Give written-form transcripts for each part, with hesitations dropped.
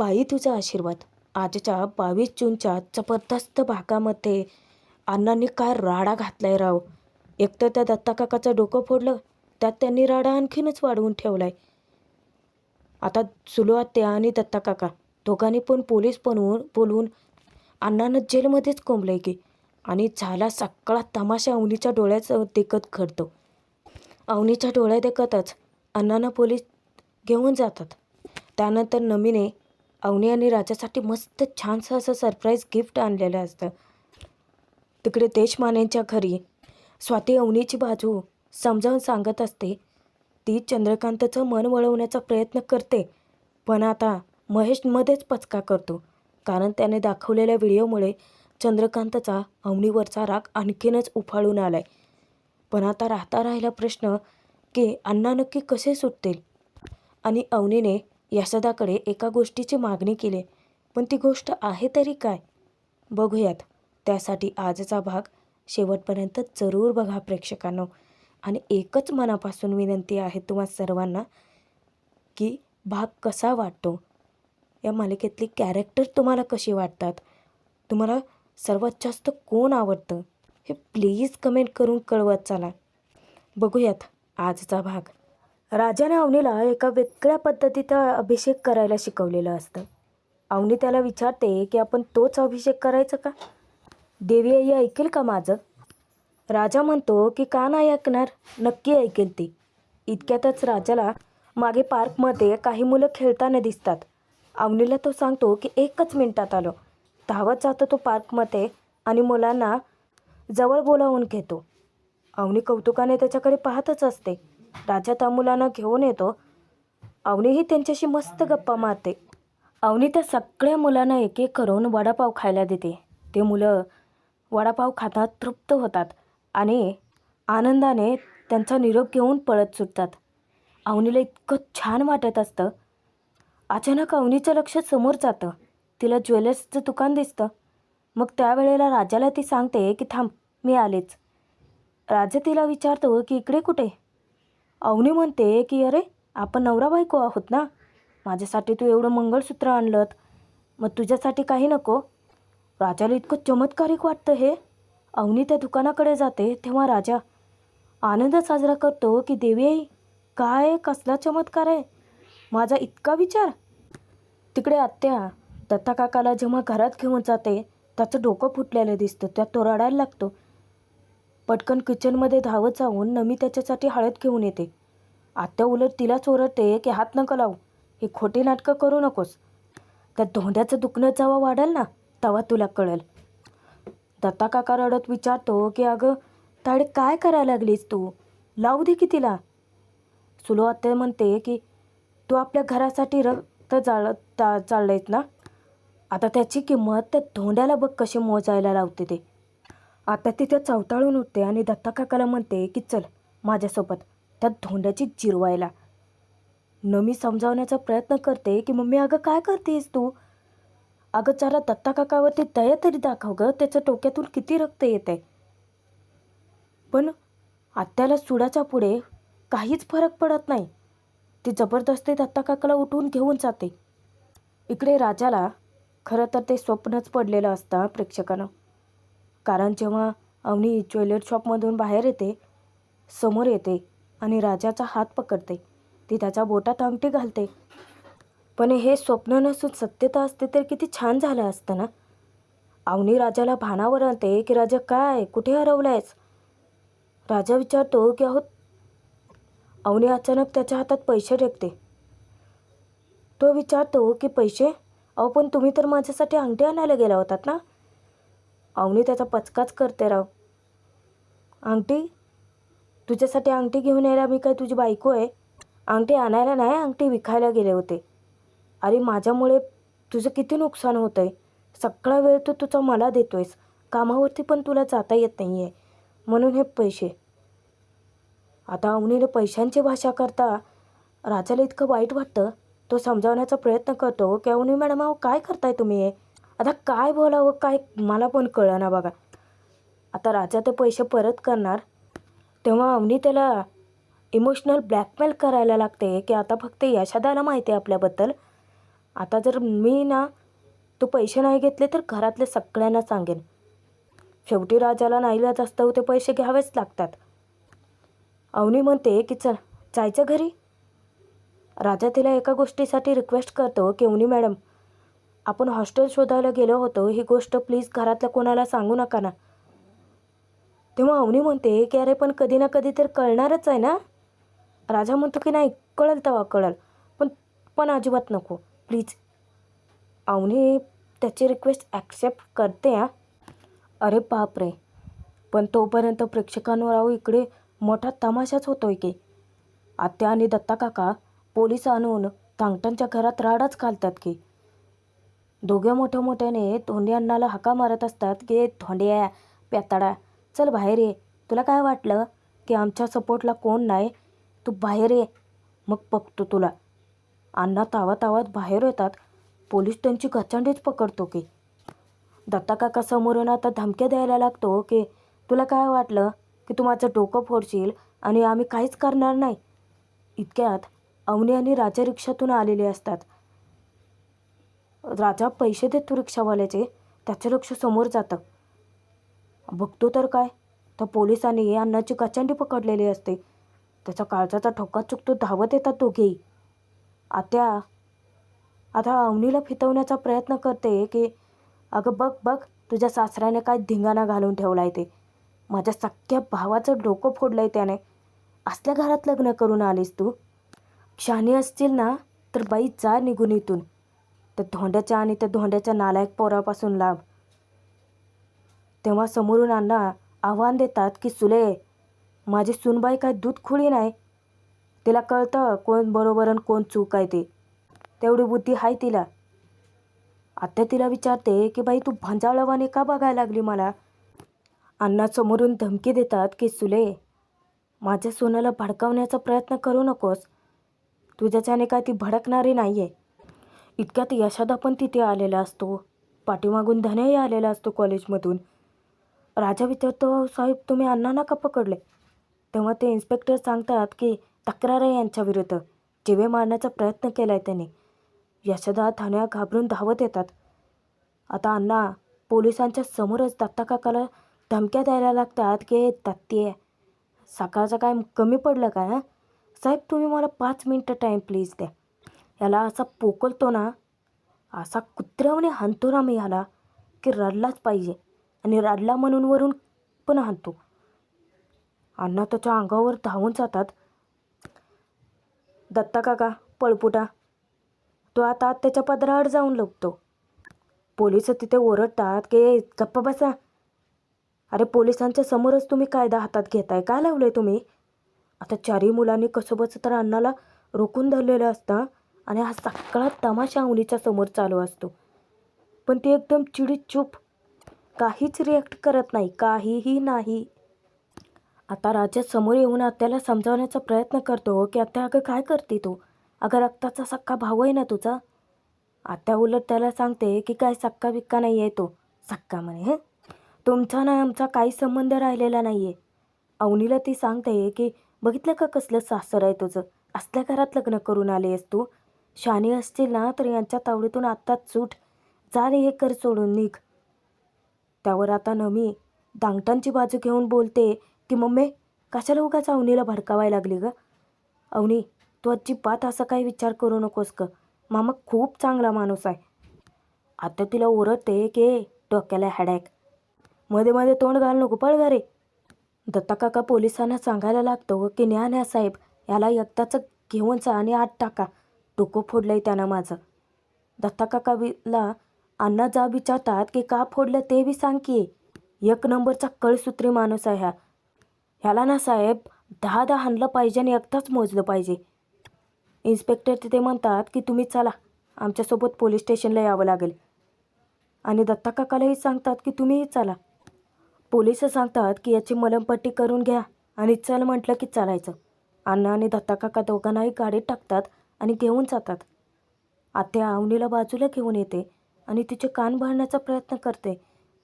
बाई तुझा आशीर्वाद. आजच्या 22 जूनच्या जबरदस्त भागामध्ये अण्णांनी काय राडा घातलाय राव. एकतर त्या दत्ता काकाचं डोकं फोडलं, त्यात त्यांनी राडा आणखीनच वाढवून ठेवलाय. आता सुलो आत्या आणि दत्ता काका दोघांनी पण पोलीस बोलवून अण्णांना जेलमध्येच कोंबलंय की. आणि झाला सगळा तमाशा अवनीच्या डोळ्यात देखत घडतो. अवनीच्या डोळ्या देखतच अण्णांना पोलीस घेऊन जातात. त्यानंतर नमीने अवनी आणि राजासाठी मस्त छानसं असं सरप्राईज गिफ्ट आणलेलं असतं. तिकडे देशमानेंच्या घरी स्वाती अवनीची बाजू समजावून सांगत असते. ती चंद्रकांतचं मन वळवण्याचा प्रयत्न करते, पण आता महेश मध्येच पचका करतो. कारण त्याने दाखवलेल्या व्हिडिओमुळे चंद्रकांतचा अवनीवरचा राग आणखीनच उफाळून आलाय. पण आता राहिला प्रश्न की अण्णा नक्की कसे सुटतील. आणि अवनीने यशोदाकडे एका गोष्टीची मागणी केली, पण ती गोष्ट आहे तरी काय, बघूयात. त्यासाठी आजचा भाग शेवटपर्यंत जरूर बघा प्रेक्षकांनो. आणि एकच मनापासून विनंती आहे तुम्हा सर्वांना की भाग कसा वाटतो, या मालिकेतली कॅरेक्टर तुम्हाला कशी वाटतात, तुम्हाला सर्वात जास्त कोण आवडतं, हे प्लीज कमेंट करून कळवत चला. बघूयात आजचा भाग. राजाने अवनीला एका वेगळ्या पद्धतीचा अभिषेक करायला शिकवलेलं असतं. अवनी त्याला विचारते की आपण तोच अभिषेक करायचा का, देवी आई ऐकेल का माझं. राजा म्हणतो की का नाही ऐकणार, नक्की ऐकेल ती. इतक्यातच राजाला मागे पार्कमध्ये काही मुलं खेळताना दिसतात. अवनीला तो सांगतो की 1च मिनिटात आलो. धावत जातो तो पार्कमध्ये आणि मुलांना जवळ बोलावून घेतो. अवनी कौतुकाने त्याच्याकडे पाहतच असते. राजा त्या मुलांना घेऊन येतो. अवनीही त्यांच्याशी मस्त गप्पा मारते. अवनी त्या सगळ्या मुलांना एक एक करून वडापाव खायला देते. ते मुलं वडापाव खातात, तृप्त होतात आणि आनंदाने त्यांचा निरोप घेऊन पळत सुटतात. अवनीला इतकं छान वाटत असतं. अचानक अवनीचं लक्ष समोर जातं. तिला ज्वेलर्सचं दुकान दिसतं. मग त्यावेळेला राजाला ती सांगते की थांब, मी आलेच. राजा तिला विचारतो की इकडे कुठे. अवनी म्हणते की अरे आपण नवरा बायको आहोत ना, माझ्यासाठी तू एवढं मंगळसूत्र आणलं, मग तुझ्यासाठी काही नको. राजाला इतकं चमत्कारिक वाटतं हे. अवनी त्या दुकानाकडे जाते तेव्हा राजा आनंद साजरा करतो की देवी आई, काय कसला चमत्कार आहे, माझा इतका विचार. तिकडे आत्या दत्ता काकाला जेव्हा घरात घेऊन जाते त्याचं डोकं फुटलेलं दिसतं. त्यात तो रडायला लागतो. पटकन किचनमध्ये धावत जाऊन नमी त्याच्यासाठी हळद घेऊन येते. आत्या उलट तिलाच ओरडते की हात नका लावू, ही खोटी नाटकं करू नकोस. त्या धोंड्याचं दुखणं जेव्हा वाढेल ना तेव्हा तुला कळेल. दत्ता काका रडत विचारतो की अगं ताडे, काय करायला लागलीस तू, लावू दे की तिला. सुलो आत्या म्हणते की तू आपल्या घरासाठी रक्त चाललंयस ना, आता त्याची किंमत त्या धोंड्याला बघ कशी मोजायला लावते ते. आता तिथे चवताळून उठते आणि दत्ता काकाला म्हणते की चल माझ्यासोबत त्या धोंड्याची जिरवायला. नमी समजावण्याचा प्रयत्न करते की मम्मी अगं काय करतेस तू, अगं जरा दत्ता काकावरती दया तरी दाखव गं, त्याच्या डोक्यातून किती रक्त येते. पण आत्याला सुडाच्या पुढे काहीच फरक पडत नाही. ती जबरदस्ती दत्ता काकाला उठवून घेऊन जाते. इकडे राजाला खरं तर ते स्वप्नच पडलेलं असतं प्रेक्षकांना. कारण जेव्हा अवनी ज्वेलरी शॉपमधून बाहेर येते, समोर येते आणि राजाचा हात पकडते, ती त्याच्या बोटात अंगठी घालते. पण हे स्वप्न नसून सत्यता असते तर किती छान झालं असतं ना. अवनी राजाला भानावर आणते की राजा काय, कुठे हरवलायस. राजा विचारतो की अहो. अवनी अचानक त्याच्या हातात पैसे टेकते. तो विचारतो की पैसे, अहो पण तुम्ही तर माझ्यासाठी अंगठी आणायला गेला होतात ना. अवनी त्याचा पचकाच करते राव. अंगठी, तुझ्यासाठी अंगठी घेऊन यायला मी काय तुझी बायको आहे. अंगठी आणायला नाही, अंगठी विकायला गेले होते. अरे माझ्यामुळे तुझं किती नुकसान होतं आहे. सगळा वेळ तू तुझा मला देतो आहेस, कामावरती पण तुला जाता येत नाही आहे, म्हणून हे पैसे. आता अवनीने पैशांची भाषा करता राजाला इतकं वाईट वाटतं. तो समजावण्याचा प्रयत्न करतो की अवनी मॅडम अहो काय करताय तुम्ही हे, आता काय बोलावं काय मला पण कळेना बघा. आता राजा ते पैसे परत करणार तेव्हा अवनी त्याला इमोशनल ब्लॅकमेल करायला लागते की आता फक्त यशोदाला माहिती आहे आपल्याबद्दल, आता जर मी ना तू पैसे नाही घेतले तर घरातले सगळ्यांना सांगेन. शेवटी राजाला नाईलाज असतं, ते पैसे घ्यावेच लागतात. अवनी म्हणते की चल जायचं घरी. राजा तिला एका गोष्टीसाठी रिक्वेस्ट करतो की अवनी मॅडम, आपण हॉस्टेल शोधायला गेलो होतो, ही गोष्ट प्लीज घरातल्या कोणाला सांगू नका ना. तेव्हा अवनी म्हणते की अरे पण कधी ना कधी तर कळणारच आहे ना. राजा म्हणतो की नाही, कळेल तेव्हा कळेल, पण पण अजिबात नको प्लीज. अवनी त्याची रिक्वेस्ट ॲक्सेप्ट करते. अरे बापरे, पण तोपर्यंत प्रेक्षकांवर अहो इकडे मोठा तमाशाच होतोय की. आत्या आणि दत्ता काका पोलीस आणून धांगटांच्या घरात राडाच घालतात की. दोघे मोठ्या मोठ्याने धोंडी अण्णाला हाका मारत असतात की धोंड्या पेताडा चल बाहेर ये. तुला काय वाटलं की आमच्या सपोर्टला कोण नाही, तू बाहेर ये मग बघतो तुला. अण्णा तावातावात बाहेर येतात. पोलीस त्यांची गचांडीच पकडतो की. दत्ता काका समोरून आता धमक्या द्यायला लागतो की तुला काय वाटलं की तू माझं डोकं फोडशील आणि आम्ही काहीच करणार नाही. इतक्यात अवनी आणि राजा रिक्षातून आलेले असतात. राजा पैसे देतो रिक्षावाल्याचे, त्याचं लक्ष समोर जातं. बघतो तर काय, तर पोलिसांनी अण्णाची गचांडी पकडलेली असते. त्याचा काळजाचा ठोका चुकतो, धावत येतात दोघेही. आत्या आता अवनीला फितवण्याचा प्रयत्न करते की अगं बघ बघ, तुझ्या सासऱ्याने काय धिंगाणा घालून ठेवला आहे ते. माझ्या सख्ख्या भावाचं डोकं फोडलं आहे त्याने. असल्या घरात लग्न करून आलीस तू. शहाणी असतील ना तर बाई जा निघून इथून. त्या धोंड्याच्या आणि त्या धोंड्याच्या नालायक पोरापासून लांब. तेव्हा समोरून अण्णा आव्हान देतात की सुले, माझी सूनबाई काय दूध खुळी नाही. तिला कळतं कोण बरोबर आणि कोण चूक आहे ते. तेवढी बुद्धी आहे तिला. आत्या तिला विचारते की बाई तू भांजाळवाने का बघायला लागली मला. अण्णा समोरून धमकी देतात की सुले, माझ्या सोनाला भडकावण्याचा प्रयत्न करू नकोस. तुझ्याच्याने काय ती भडकणारी नाही आहे. इतक्यात यशोदा पण तिथे आलेला असतो. पाठीमागून धनही आलेला असतो कॉलेजमधून. राजा विचारतो साहेब तुम्ही अण्णांना का पकडले. तेव्हा ते इन्स्पेक्टर सांगतात की तक्रार आहे यांच्याविरुद्ध, जिवे मारण्याचा प्रयत्न केला आहे त्यांनी. यशोदा धन्या घाबरून धावत येतात. आता अण्णा पोलिसांच्या समोरच दत्ता काकाला धमक्या द्यायला लागतात की दत्ते, सकाळचं काय कमी पडलं काय हां. साहेब तुम्ही मला 5 मिनटं टाईम प्लीज द्या. याला असा पोकलतो ना, असा कुत्र्याने हाणतो ना मी ह्याला की रडलाच पाहिजे. आणि रडला म्हणून वरून पण हाणतो. अण्णा त्याच्या अंगावर धावून जातात. दत्ता काका पळपुटा, तो आता त्याच्या पदराआड जाऊन लपतो. पोलिस तिथे ओरडतात की गप्प बसा. अरे पोलिसांच्या समोरच तुम्ही कायदा हातात घेताय, काय लावलं आहे तुम्ही. आता चारही मुलांनी कसोबस तर अण्णाला रोखून धरलेलं असतं आणि हा सगळा तमाशा अवनीच्या समोर चालू असतो. पण ती एकदम चिडीत चूप, काहीच रिॲक्ट करत नाही, काहीही नाही. आता राजा समोर येऊन आत्याला समजावण्याचा प्रयत्न करतो की आत्या अगं काय करते तू, अगं रक्ताचा सक्का भाऊ आहे ना तुझा. आत्या उलट त्याला सांगते की काय सक्का बिक्का नाही आहे तो, सक्का म्हणे तुमचा ना आमचा काही संबंध राहिलेला नाही आहे. अवनीला ती सांगते की बघितलं का कसलं सासर आहे तुझं, असल्या घरात लग्न करून आली आहेस तू. शहाणी असतील ना तर यांच्या तावडीतून आत्ताच सूट, जा रे हे कर सोडून निघ. त्यावर आता नमी दांगटांची बाजू घेऊन बोलते की मम्मी कशाला उगाच अवनीला भडकावायला लागली ग. अवनी तू अजिबात असा काही विचार करू नकोस ग, मामा खूप चांगला माणूस आहे. आता तिला ओरडते की डोक्याला हॅडॅक, मध्ये मध्ये तोंड घाल नको, पळ घरी. दत्ता काका पोलिसांना सांगायला लागतो की न्या साहेब, याला एकदाच घेऊन जा आणि आत टाका, डोकं फोडलं आहे त्यानं माझं. दत्ता काकाला अण्णा जा विचारतात की का फोडलं ते बी सांग की. एक नंबरचा कळसूत्री माणूस आहे ह्याला ना साहेब 10 हाणलं पाहिजे आणि एकदाच मोजलं पाहिजे. इन्स्पेक्टर तिथे म्हणतात की तुम्ही चला, आमच्यासोबत पोलीस स्टेशनला यावं लागेल. आणि दत्ता काकालाही सांगतात की तुम्हीही चला. पोलिस सांगतात की याची मलमपट्टी करून घ्या आणि चल म्हटलं की चालायचं. अण्णा आणि दत्ता काका दोघांनाही गाडीत टाकतात आणि घेऊन जातात. आत्या अवनीला बाजूला घेऊन येते आणि तिचे कान भरण्याचा प्रयत्न करते.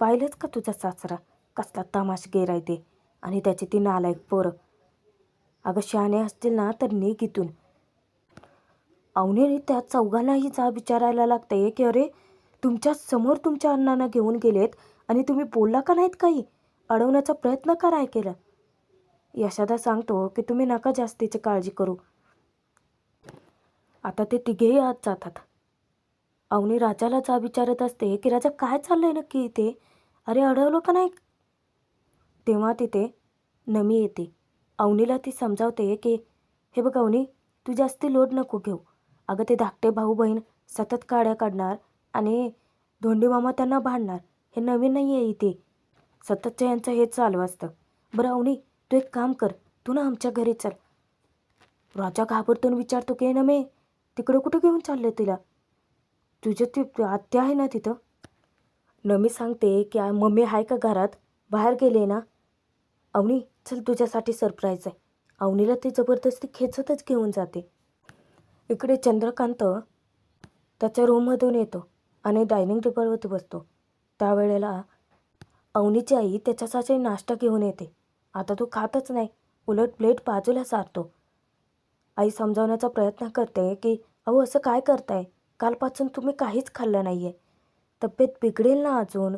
पाहिलंच का तुझा सासरा कसला तमाशगीर आहे ते, आणि त्याची ती नालायक पोरं. अगं शहाणे असतील ना तर निघ इथून. अवनीने त्या चौघांनाही जा विचारायला लागते की अरे तुमच्या समोर तुमच्या अण्णांना घेऊन गेलेत आणि तुम्ही बोलला का नाहीत काही, अडवण्याचा प्रयत्न का नाही केला. यशोदा सांगतो की तुम्ही नका जास्तीची काळजी करू. आता ते तिघेही आत जातात. अवनी राजाला जा विचारत असते की राजा काय चाललंय नक्की इथे, अरे अडवलं का नाही. तेव्हा तिथे नमी येते. अवनीला ती समजावते की हे बघ अवनी, तू जास्ती लोड नको घेऊ. अगं ते धाकटे भाऊ बहीण सतत काड्या काढणार आणि धोंडी मामा त्यांना भांडणार. हे नवीन नाही आहे इथे, सततचं यांचं हेच चालू असतं. बरं अवनी, तू एक काम कर, तू ना आमच्या घरी चल. राजा घाबरतून विचारतो की नमे तिकडं कुठं घेऊन चालले तिला, तुझं ती आत्या आहे ना तिथं. नमी सांगते की मम्मी आहे का घरात, बाहेर गेले ना. अवनी चल तुझ्यासाठी सरप्राईज आहे. अवनीला ती जबरदस्ती खेचतच घेऊन जाते. इकडे चंद्रकांत त्याच्या रूममधून येतो आणि डायनिंग टेबलवरती बसतो. त्यावेळेला अवनीची आई त्याच्यासाठी नाश्ता घेऊन येते. आता तो खातच नाही, उलट प्लेट बाजूला सारतो. आई समजावण्याचा प्रयत्न करते की अहो असं काय करताय, कालपासून तुम्ही काहीच खाल्लं नाही आहे, तब्येत बिघडेल ना अजून,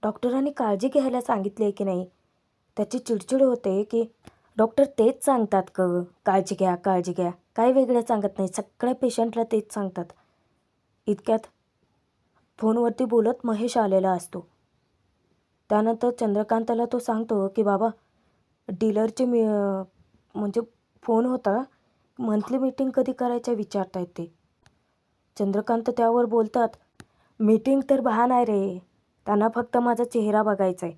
डॉक्टरांनी काळजी घ्यायला सांगितली आहे की नाही. त्याची चिडचिड होते की डॉक्टर तेच सांगतात काळजी घ्या काळजी घ्या, काय वेगळं सांगत नाही, सगळ्या पेशंटला तेच सांगतात. इतक्यात फोनवरती बोलत महेश आलेला असतो. त्यानंतर चंद्रकांतला तो सांगतो की बाबा डीलरचे म्हणजे फोन होता, मंथली मीटिंग कधी करायचं विचारतायत ते. चंद्रकांत त्यावर बोलतात, मीटिंग तर बहाणा आहे रे, त्यांना फक्त माझा चेहरा बघायचा आहे.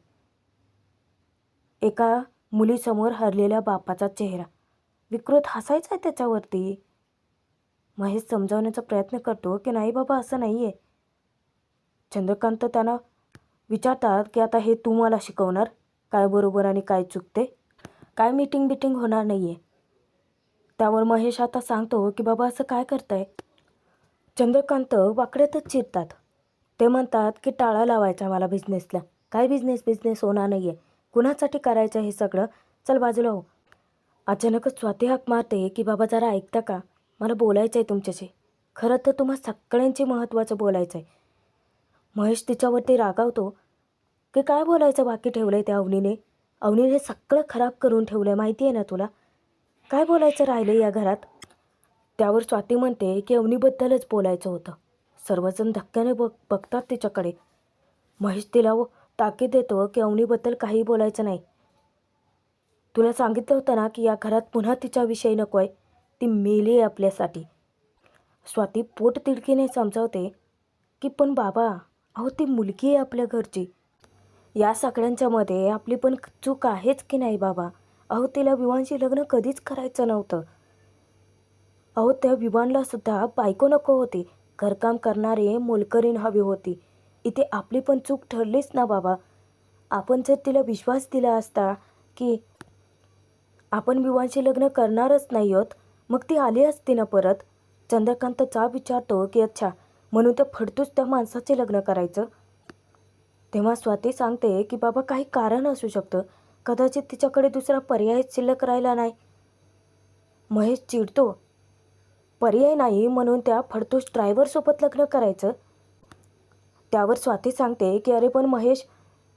एका मुलीसमोर हरलेल्या बापाचा चेहरा, विकृत हसायचा आहे त्याच्यावरती. महेश समजावण्याचा प्रयत्न करतो की नाही बाबा असं नाही आहे. चंद्रकांत त्यांना विचारतात की आता हे तू मला शिकवणार काय बरोबर आणि काय चुकते, काय मीटिंग होणार नाही आहे. त्यावर महेश आता सांगतो की बाबा असं काय करताय. चंद्रकांत वाकड्यातच चिरतात. ते म्हणतात की टाळा लावायचा मला बिझनेसला, काय बिझनेस होणार नाही आहे, कुणासाठी करायचं हे सगळं, चल बाजूला हो. अचानकच स्वाती हाक मारते की बाबा जरा ऐकता का, मला बोलायचं आहे तुमच्याशी, खरं तर तुम्हा सगळ्यांची महत्त्वाचं बोलायचं आहे. महेश तिच्यावरती रागावतो की काय बोलायचं बाकी ठेवलं आहे त्या अवनीने सगळं खराब करून ठेवलं आहे माहिती आहे ना तुला, काय बोलायचं राहिलं या घरात. त्यावर स्वाती म्हणते की अवनीबद्दलच बोलायचं होतं. सर्वजण धक्क्याने बघतात तिच्याकडे. महेश तिला ताकीद देतो की अवनीबद्दल काही बोलायचं नाही. तुला सांगितलं होतं ना की या घरात पुन्हा तिच्याविषयी नको आहे, ती मेली आहे आपल्यासाठी. स्वाती पोट तिडकीने समजावते की पण बाबा अहो ती मुलगी आहे आपल्या घरची, या सगळ्यांच्या मध्ये आपली पण चूक आहेच की नाही बाबा. अहो तिला विवानशी लग्न कधीच करायचं नव्हतं. अहो त्या विवानला सुद्धा बायको नको होती, घरकाम करणारे मोलकरीण हवी होती. इथे आपली पण चूक ठरलीच ना बाबा. आपण जर तिला विश्वास दिला असता की आपण विवानशी लग्न करणारच नाही आहोत, मग ती आली असती ना परत. चंद्रकांत विचारतो की अच्छा म्हणून तर फडतूच त्या माणसाचे लग्न करायचं. तेव्हा स्वाती सांगते की बाबा काही कारण असू शकतं, कदाचित तिच्याकडे दुसरा पर्याय शिल्लक राहिला नाही. महेश चिडतो, पर्याय नाही म्हणून त्या फडतूस ड्रायव्हरसोबत लग्न करायचं. त्यावर स्वाती सांगते की अरे पण महेश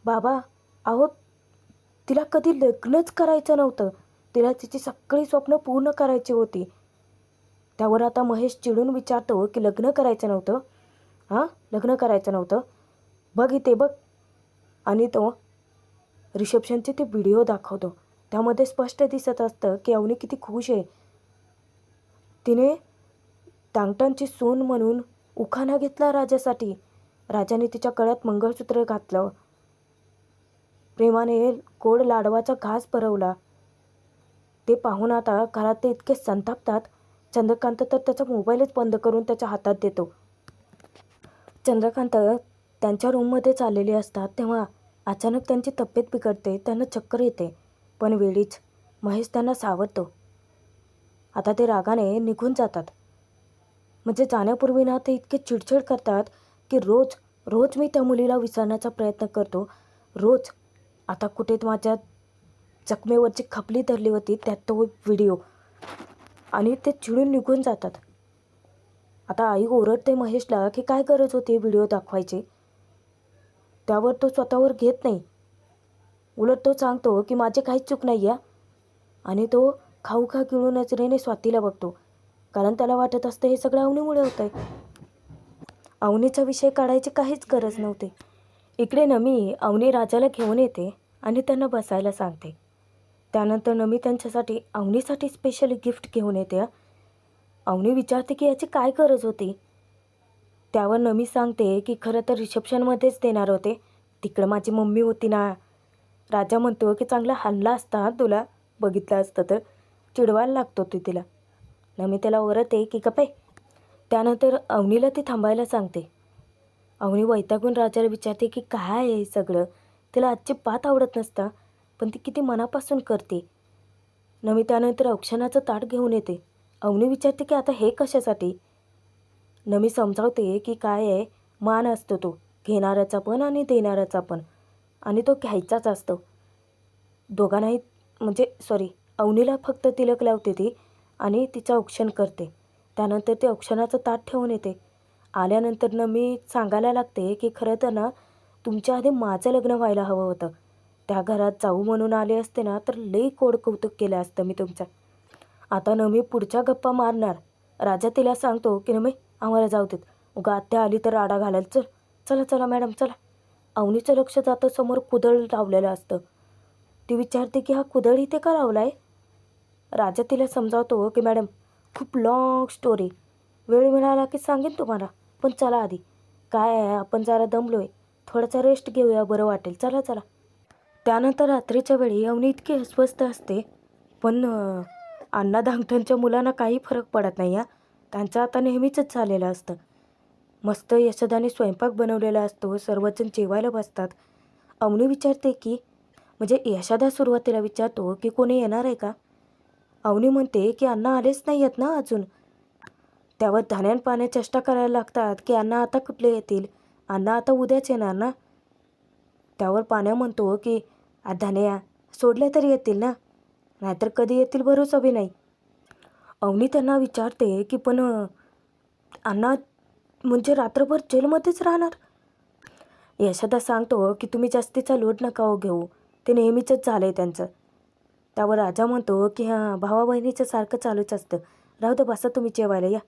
बाबा अहो तिला कधी लग्नच करायचं नव्हतं, तिला तिची सगळी स्वप्न पूर्ण करायची होती. त्यावर आता महेश चिडून विचारतो की लग्न करायचं नव्हतं, हां लग्न करायचं नव्हतं, बघ इथे बघ. आणि तो रिसेप्शनचे ते व्हिडिओ दाखवतो. त्यामध्ये स्पष्ट दिसत असतं की अवनी किती खुश आहे. तिने टांगटांची सून म्हणून उखाणा घेतला राजासाठी. राजाने तिच्या गळ्यात मंगळसूत्र घातलं, प्रेमाने गोड लाडवाचा घास भरवला. ते पाहून आता घरात ते इतके संतापतात. चंद्रकांत तर त्याचा मोबाईलच बंद करून त्याच्या हातात देतो. चंद्रकांत त्यांच्या रूममध्ये चाललेले असतात तेव्हा अचानक त्यांची तब्येत बिघडते, त्यांना चक्कर येते. पण वेळीच महेश त्यांना सावरतो. आता ते रागाने निघून जातात. म्हणजे जाण्यापूर्वी ना ते इतके चिडचिड करतात की रोज मी त्या मुलीला विसरण्याचा प्रयत्न करतो, रोज. आता कुठे माझ्या जखमेवरची खपली धरली होती त्यात तो व्हिडिओ, आणि ते चिडून निघून जातात. आता आई ओरडते महेशला की काय गरज होती व्हिडिओ दाखवायची. त्यावर तो स्वतःवर घेत नाही. उलट तो सांगतो की माझी काहीच चूक नाही आहे. आणि तो खाऊ खा गिळून नजरेने स्वातीला बघतो, कारण त्याला वाटत असतं हे सगळं अवनीमुळे होतं आहे. अवनीचा विषय काढायची काहीच गरज नव्हती. इकडे नमी अवनी राजाला घेऊन येते आणि त्यांना बसायला सांगते. त्यानंतर नमी त्यांच्यासाठी अवनीसाठी स्पेशल गिफ्ट घेऊन येते. अवनी विचारते की याची काय गरज होती. त्यावर नमी सांगते की खरं तर रिसेप्शनमध्येच देणार होते, तिकडं माझी मम्मी होती ना. राजा म्हणतो की चांगला हाणला असता तुला बघितलं असतं तर. चिडवायला लागतो ती तिला. नमी त्याला ओरडते की गप्पे. त्यानंतर अवनीला ती थांबायला सांगते. अवनी वैतागून राजाला विचारते की काय आहे सगळं. तिला अजिबात आवडत नसतं, पण ती किती मनापासून करते. नमी त्यानंतर औक्षणाचं ताट घेऊन येते. अवनी विचारते की आता हे कशासाठी. नमी समजावते की काय आहे, मान असतो तो घेणाऱ्याचा पण आणि देणाऱ्याचा पण, आणि तो घ्यायचाच असतो दोघांनाही. अवनीला फक्त तिलक लावते ती आणि तिचं औक्षण करते. त्यानंतर ते औक्षणाचं ताट ठेवून येते. आल्यानंतर नमी सांगायला लागते की खरं तर ना तुमच्या आधी माझं लग्न व्हायला हवं होतं. त्या घरात जाऊ म्हणून आले असते ना तर लई कोड कौतुक केलं असतं मी तुमचं. आता नमी पुढच्या गप्पा मारणार. राजा तिला सांगतो की नमी आम्हाला जाऊ देत, उगा आत्या आली तर राडा घालाल. चला चला मॅडम चला. अवनीचं लक्ष जातं समोर कुदळ लावलेलं असतं. ती विचारते की हा कुदळ इथे का लावला आहे. राजा तिला समजावतो की मॅडम खूप लाँग स्टोरी, वेळ मिळाला की सांगेन तुम्हाला, पण चला आधी. काय आहे आपण जरा दमलो आहे, थोडासा रेस्ट घेऊया, बरं वाटेल, चला चला. त्यानंतर रात्रीच्या वेळी अवनी इतकी अस्वस्थ असते, पण अण्णा धांगठणच्या मुलांना काही फरक पडत नाही. त्यांचं आता नेहमीचंच झालेलं असतं. मस्त यशोदाने स्वयंपाक बनवलेला असतो, सर्वजण जेवायला बसतात. अवनी विचारते की यशोदा सुरुवातीला विचारतो की कोणी येणार आहे का. अवनी म्हणते की अण्णा आलेच नाही आहेत ना अजून. त्यावर धान्यान पाण्या चेष्टा करायला लागतात की अण्णा आता कुठले येतील, अण्णा आता उद्याच येणार ना. त्यावर पाण्या म्हणतो की धान्या सोडले तरी येतील ना, नाहीतर कधी येतील भरोसा बी नाही. अवनी त्यांना विचारते की पण अण्णा रात्रभर जेलमध्येच राहणार. यशोदा सांगतो की तुम्ही जास्तीचा लोड नका हो घेऊ, ते नेहमीचंच झालं आहे त्यांचं. त्यावर राजा म्हणतो की हां भावा बहिणीचं सारखं चालूच असतं, राहू दे बसा तुम्ही जेवायला या.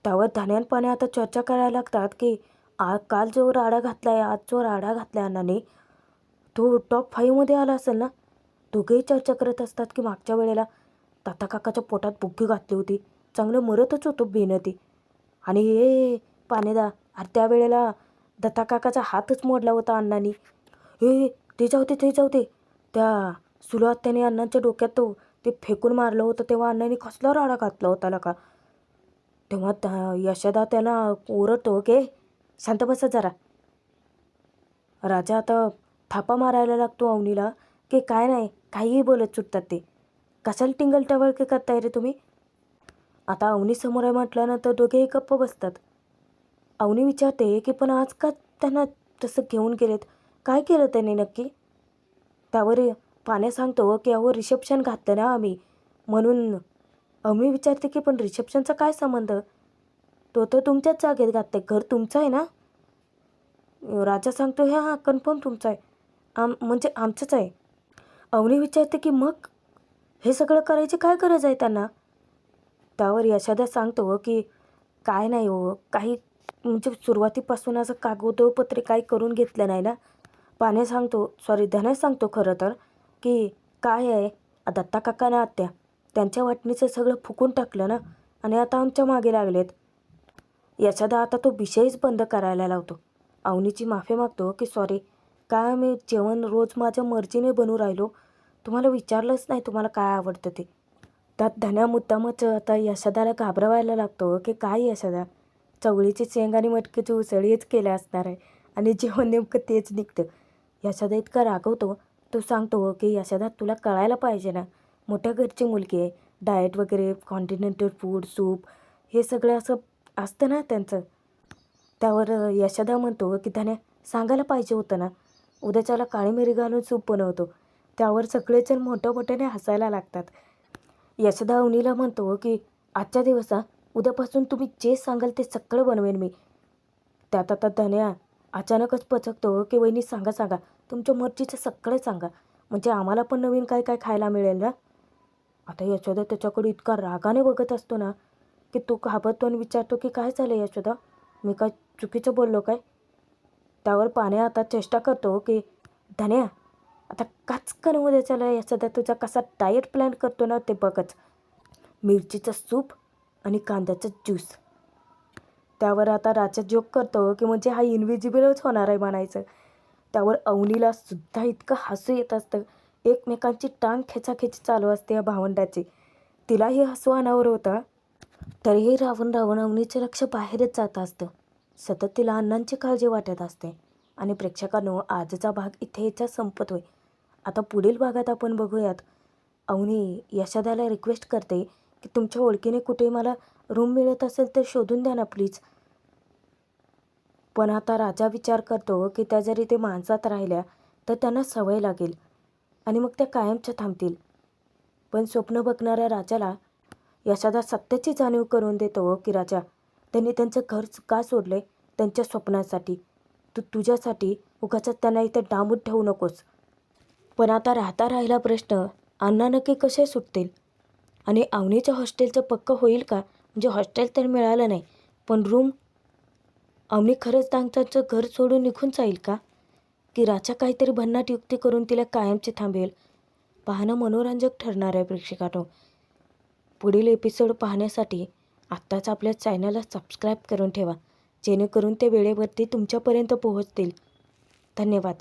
त्यावर धान्यान पाण्या आता चर्चा करायला लागतात की काल जो राडा घातला आहे, आज जो राडा घातला आहे अण्णाने, तो टॉप 5मध्ये आला असेल ना. दोघेही चर्चा करत असतात की मागच्या वेळेला ताता काकाच्या पोटात बुक्की घातली होती, चांगलं मरतच होतो बेनं ती. आणि हे पानेदा अरे त्यावेळेला दत्ता काकाचा हातच मोडला होता अण्णांनी. ते जाऊ दे. त्या सुलआत्याने अण्णांच्या डोक्यात ते फेकून मारलं होतं तेव्हा अण्णांनी कसला राडा घातला होता का. तेव्हा यशोदा त्यांना ओरडतो की शांत बसा जरा. राजा आता थापा मारायला लागतो अवनीला की काय नाही, काहीही बोलत सुटतात ते. कशाला टिंगल टवळके करताय रे तुम्ही. आता अवनी समोर आहे म्हटल्यानंतर दोघेही गप्प बसतात. अवनी विचारते की पण आज का त्यांना तसं घेऊन गेलेत, काय केलं त्यांनी नक्की. त्यावर पाण्या सांगतो की अहो रिसेप्शन घातलं ना आम्ही म्हणून. अवनी विचारते की पण रिसेप्शनचा काय संबंध, तो तर तुमच्याच जागेत घातलं, घर तुमचं आहे ना. राजा सांगतो हां कन्फर्म तुमचं आहे, आमचंच आहे. अवनी विचारते की मग हे सगळं करायची काय गरज आहे त्यांना. त्यावर यशोदा सांगतो की काय नाही हो, काही सुरुवातीपासून असं कागदोपत्री काही करून घेतलं नाही ना. धन्या सांगतो खरं तर की काय आहे, दत्ता काकाना आत्या त्यांच्या वाटणीचं सगळं फुकून टाकलं ना, आणि आता आमच्या मागे लागलेत. यशोदा आता तो विषयच बंद करायला लावतो. अवनीची माफी मागतो की सॉरी, काय मी जेवण रोज माझ्या मर्जीने बनवू राहिलो, तुम्हाला विचारलंच नाही तुम्हाला काय आवडतं ते. त्यात धन्या मुद्दामच आता यशोदाला घाबरवायला लागतो की काय यशोदा, चवळीची शेंग आणि मटकीची उसळीच केल्या असणार आहे आणि जेवण नेमकं तेच निघतं. यशोदा इतका रागवतो. तो सांगतो की यशोदा तुला कळायला पाहिजे ना, मोठ्या घरची मुलगी आहे, डाएट वगैरे कॉन्टिनेंटल फूड सूप हे सगळं असं असतं ना त्यांचं. त्यावर यशोदा म्हणतो की धन्या सांगायला पाहिजे होतं ना, उद्याच्याला काळी मिरी घालून सूप बनवतो. त्यावर सगळेजण मोठ्याने हसायला लागतात. यशोदा अवनीला म्हणतो की आजच्या दिवस उद्यापासून तुम्ही जे सांगाल ते सगळं बनवेन मी. त्यात आता धन्या अचानकच पचकतो की वहिनी सांगा सांगा, तुमच्या मर्जीचं सगळं सांगा, म्हणजे आम्हाला पण नवीन काय काय खायला मिळेल ना. आता यशोदा त्याच्याकडे इतका रागाने बघत असतो ना की तो घाबरतो आणि विचारतो की काय झालं यशोदा, मी काय चुकीचं बोललो काय. त्यावर पाण्या आता चेष्टा करतो की धन्या आता काचकन उद्या चला यशोदा तुझा कसा डाएट प्लॅन करतो ना ते बघच. मिरचीचं सूप आणि कांद्याचं ज्यूस. त्यावर आता राजा जोक करतो की म्हणजे हा इनविजिबलच होणार आहे म्हणायचं. त्यावर अवनीला सुद्धा इतकं हसू येत असतं. एकमेकांची टांग खेचाखेची चालू असते या भावंडाची. तिलाही हसू अनावर होतं. तरीही राहून राहून अवनीचं लक्ष बाहेरच जात असतं. सतत तिला अण्णांची काळजी वाटत असते. आणि प्रेक्षकांनो, आजचा भाग इथेच संपतोय. आता पुढील भागात आपण बघूयात. अवनी यशोदाला रिक्वेस्ट करते की तुमच्या ओळखीने कुठे मला रूम मिळत असेल तर शोधून द्या ना प्लीज. पण आता राजा विचार करतो की त्या जरी ते माणसात राहिल्या तर त्यांना सवय लागेल आणि मग त्या कायमच्या थांबतील. पण स्वप्न बघणाऱ्या राजाला यशोदा सत्याची जाणीव करून देतो की राजा, त्यांनी त्यांचं घर का सोडले? त्यांच्या स्वप्नासाठी. तू तुझ्यासाठी उगाचच त्यांना इथे डांबून ठेवू नकोस. पण आता राहिला प्रश्न, अण्णा नक्की कसे सुटतील आणि अवनीच्या हॉस्टेलचं पक्कं होईल का? म्हणजे हॉस्टेल तर मिळालं नाही, पण रूम. अवनी खरंच त्यांचं घर सोडून निघून जाईल का? की राजा काहीतरी भन्नाट युक्ती करून तिला कायमचे थांबेल? पाहणं मनोरंजक ठरणार आहे प्रेक्षकांनो. पुढील एपिसोड पाहण्यासाठी आत्ताच आपल्या चॅनलला सबस्क्राईब करून ठेवा, जेणेकरून ते वेळेवरती तुमच्यापर्यंत पोहोचतील. धन्यवाद.